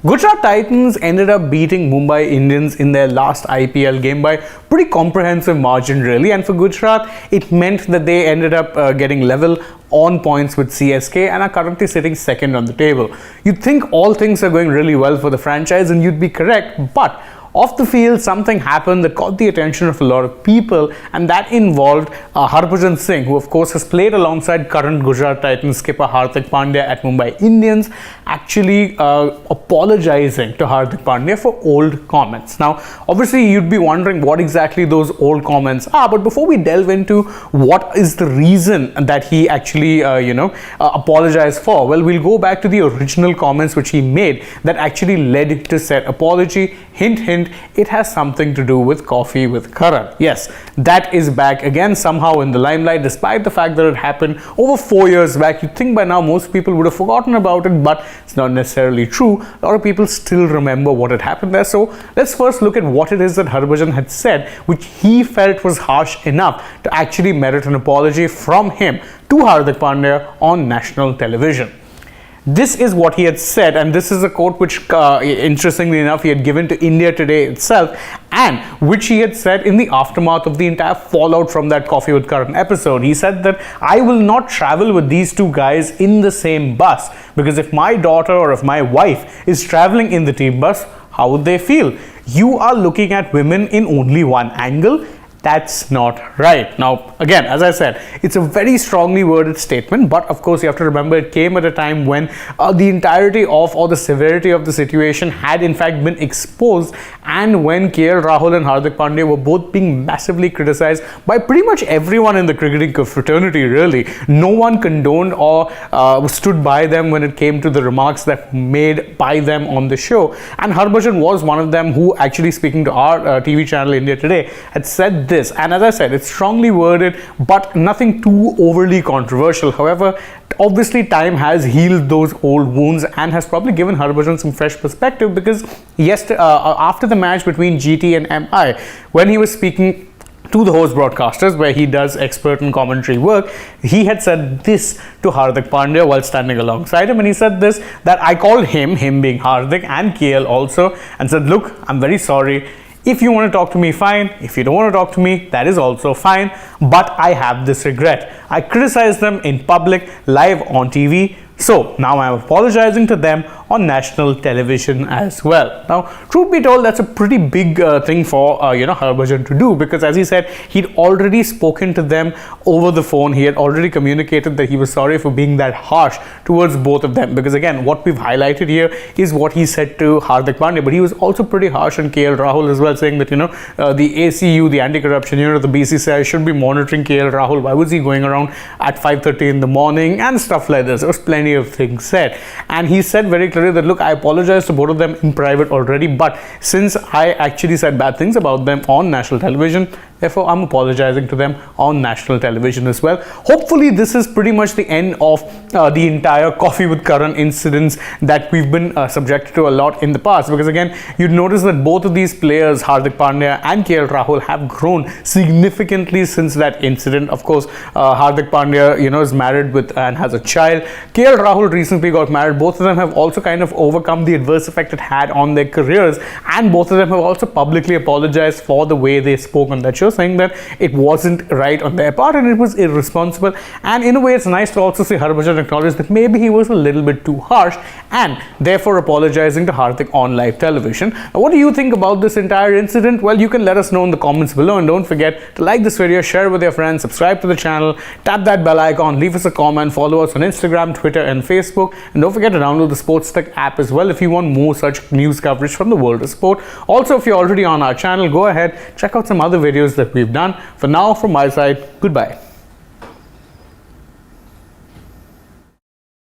Gujarat Titans ended up beating Mumbai Indians in their last IPL game by pretty comprehensive margin really, and for Gujarat it meant that they ended up getting level on points with CSK and are currently sitting second on the table. You'd think all things are going really well for the franchise and you'd be correct, but off the field, something happened that caught the attention of a lot of people, and that involved Harbhajan Singh, who of course has played alongside current Gujarat Titans skipper Hardik Pandya at Mumbai Indians, actually apologizing to Hardik Pandya for old comments. Now, obviously, you'd be wondering what exactly those old comments are, but before we delve into what is the reason that he actually, apologized for, well, we'll go back to the original comments which he made that actually led to said apology. Hint, hint, it has something to do with Coffee with Karan. Yes, that is back again somehow in the limelight, despite the fact that it happened over 4 years back. You'd think by now most people would have forgotten about it, but it's not necessarily true. A lot of people still remember what had happened there. So let's first look at what it is that Harbhajan had said, which he felt was harsh enough to actually merit an apology from him to Hardik Pandya on national television. This is what he had said, and this is a quote which, interestingly enough, he had given to India Today itself, and which he had said in the aftermath of the entire fallout from that Coffee with Karan episode. He said that, "I will not travel with these two guys in the same bus, because if my daughter or if my wife is traveling in the team bus, how would they feel? You are looking at women in only one angle. That's not right." Now, again, as I said, it's a very strongly worded statement, but of course you have to remember it came at a time when the entirety of or the severity of the situation had in fact been exposed, and when KL Rahul and Hardik Pandya were both being massively criticized by pretty much everyone in the cricketing fraternity really. No one condoned or stood by them when it came to the remarks that made by them on the show, and Harbhajan was one of them who actually, speaking to our TV channel India Today, had said this. And as I said, it's strongly worded, but nothing too overly controversial. However, obviously time has healed those old wounds and has probably given Harbhajan some fresh perspective, because after the match between GT and MI, when he was speaking to the host broadcasters where he does expert and commentary work, he had said this to Hardik Pandya while standing alongside him, and he said this, that I called him being Hardik, and KL also, and said, "Look, I'm very sorry. If you want to talk to me, fine. If you don't want to talk to me, that is also fine. But I have this regret. I criticized them in public, live on TV. So now I'm apologizing to them on national television as well." Now, truth be told, that's a pretty big thing for Harbhajan to do, because as he said, he'd already spoken to them over the phone. He had already communicated that he was sorry for being that harsh towards both of them, because again, what we've highlighted here is what he said to Hardik Pandya, but he was also pretty harsh on KL Rahul as well, saying that the ACU, the anti-corruption unit of the BCCI, should be monitoring KL Rahul. Why was he going around at 5:30 in the morning and stuff like this? There was plenty of things said, and he said very clearly that, "Look, I apologize to both of them in private already, but since I actually said bad things about them on national television, therefore I'm apologizing to them on national television as well." Hopefully this is pretty much the end of the entire Coffee with Karan incidents that we've been subjected to a lot in the past, because again, you'd notice that both of these players, Hardik Pandya and KL Rahul, have grown significantly since that incident. Of course, Hardik Pandya is married with and has a child. KL Rahul recently got married. Both of them have also kind of overcome the adverse effect it had on their careers, and both of them have also publicly apologized for the way they spoke on that show, saying that it wasn't right on their part and it was irresponsible. And in a way, it's nice to also see Harbhajan acknowledge that maybe he was a little bit too harsh, and therefore apologizing to Hardik on live television. Now, what do you think about this entire incident? Well, you can let us know in the comments below, and don't forget to like this video, share it with your friends, subscribe to the channel, tap that bell icon, leave us a comment, follow us on Instagram, Twitter and Facebook, and don't forget to download the AajTak app as well if you want more such news coverage from the world of sport. Also, if you're already on our channel, go ahead, check out some other videos that we've done. For now, from my side, goodbye.